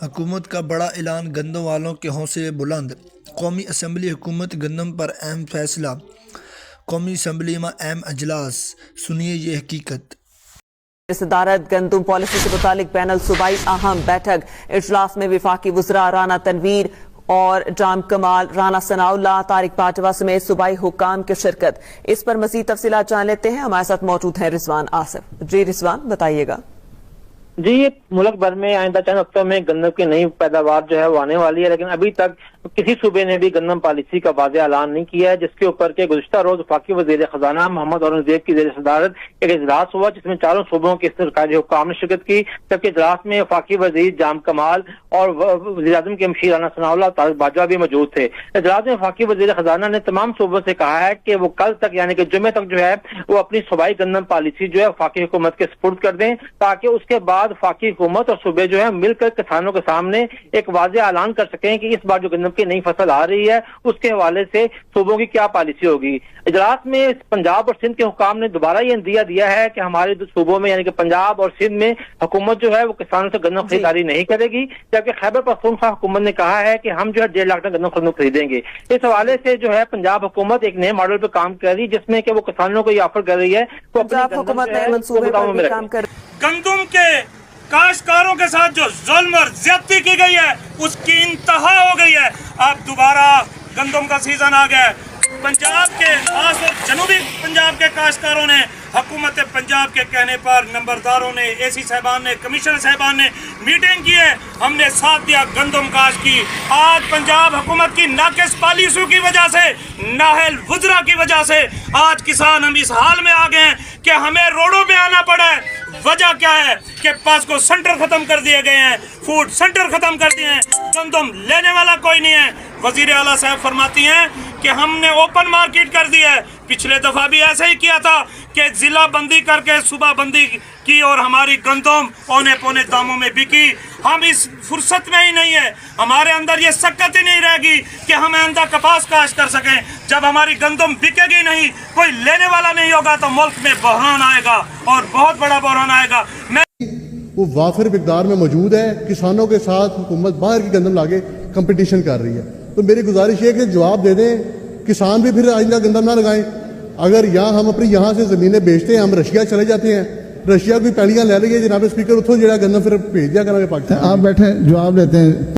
حکومت کا بڑا اعلان، گندم والوں کے حوصلے بلند۔ قومی اسمبلی حکومت گندم پر اہم فیصلہ، قومی اسمبلی میں اہم اجلاس، سنیے یہ حقیقت۔ صدارت گندم پالیسی کے متعلق بین الصوبائی اہم بیٹھک، اجلاس میں وفاقی وزراء رانا تنویر اور جام کمال، رانا ثناء اللہ، طارق باجوہ سمیت صوبائی حکام کی شرکت۔ اس پر مزید تفصیلات جان لیتے ہیں، ہمارے ساتھ موجود ہیں رضوان آصف۔ جی رضوان، بتائیے گا۔ جی، ملک بھر میں آئندہ چند ہفتوں میں گندم کی نئی پیداوار جو ہے وہ آنے والی ہے، لیکن ابھی تک کسی صوبے نے بھی گندم پالیسی کا واضح اعلان نہیں کیا ہے، جس کے اوپر کہ گزشتہ روز وفاقی وزیر خزانہ محمد اورنگزیب کی زیر صدارت ایک اجلاس ہوا، جس میں چاروں صوبوں کے سرکاری حکام نے شرکت کی، جبکہ اجلاس میں وفاقی وزیر جام کمال اور وزیر اعظم کے مشیر رانا ثناء اللہ اور طارق باجوہ بھی موجود تھے۔ اجلاس میں وفاقی وزیر خزانہ نے تمام صوبوں سے کہا ہے کہ وہ کل تک یعنی کہ جمعے تک جو ہے وہ اپنی صوبائی گندم پالیسی جو ہے وفاقی حکومت کے سپرد کر دیں، تاکہ اس کے بعد وفاقی حکومت اور صوبے جو ہے مل کر کسانوں کے سامنے ایک واضح اعلان کر سکیں کہ اس بار جو گندم کی نئی فصل آ رہی ہے اس کے حوالے سے صوبوں کی کیا پالیسی ہوگی۔ اجلاس میں پنجاب اور سندھ کے حکام نے دوبارہ یہ عندیہ دیا ہے کہ ہمارے صوبوں میں یعنی کہ پنجاب اور سندھ میں حکومت جو ہے وہ کسانوں سے گندم خریداری نہیں کرے گی، جبکہ خیبر پختونخوا حکومت نے کہا ہے کہ ہم جو ہے 1.5 لاکھ ٹن گندم خریدیں گے۔ اس حوالے سے جو ہے پنجاب حکومت ایک نئے ماڈل پہ کام کر رہی ہے، جس میں کہ وہ کسانوں کو یہ آفر کر رہی ہے کہ پنجاب حکومت نے منصوبے پر بھی کام کر گندم کے کاشتکاروں کے ساتھ جو ظلم اور زیادتی کی گئی ہے اس کی انتہا ہو گئی ہے۔ اب دوبارہ گندم کا سیزن آ گیا ہے۔ پنجاب کے خاص اور جنوبی پنجاب کے کاشتکاروں نے حکومت پنجاب کے کہنے پر نمبرداروں نے، اے سی صاحبان نے، کمشنر صاحبان نے میٹنگ کی ہے، ہم نے ساتھ دیا گندم کاشت کی۔ آج پنجاب حکومت کی ناقص پالیسیوں کی وجہ سے، نااہل وزراء کی وجہ سے آج کسان ہم اس حال میں آ گئے ہیں کہ ہمیں روڈوں پہ آنا پڑا ہے۔ وجہ کیا ہے کہ پاسکو سینٹر ختم کر دیے گئے ہیں، فوڈ سینٹر ختم کر دیے ہیں، گندم لینے والا کوئی نہیں ہے۔ وزیر اعلیٰ صاحب فرماتی ہیں کہ ہم نے اوپن مارکیٹ کر دی ہے۔ پچھلے دفعہ بھی ایسا ہی کیا تھا کہ ضلع بندی کر کے صوبہ بندی کی اور ہماری گندم اونے پونے داموں میں بکی۔ ہم اس فرصت میں ہی نہیں ہے، ہمارے اندر یہ سکت ہی نہیں رہے گی کہ ہم آئندہ کپاس کاشت کر سکیں۔ جب ہماری گندم بکے گی نہیں، کوئی لینے والا نہیں ہوگا، تو ملک میں بحران آئے گا اور بہت بڑا بحران آئے گا۔ وہ وافر مقدار میں موجود ہے، کسانوں کے ساتھ حکومت باہر کی گندم لاگے کمپٹیشن کر رہی ہے۔ تو میری گزارش یہ ہے کہ جواب دے دیں، کسان بھی پھر آئندہ گندم نہ لگائیں۔ اگر ہم اپنی یہاں سے زمینیں بیچتے ہیں، ہم رشیا چلے جاتے ہیں، رشیا کی پیڑیاں لے لیں گے، جناب اسپیکر اتوں جہاں گندم پھر بھیج دیا کریں گے پاکستان۔ آپ بیٹھیں، جواب لیتے ہیں۔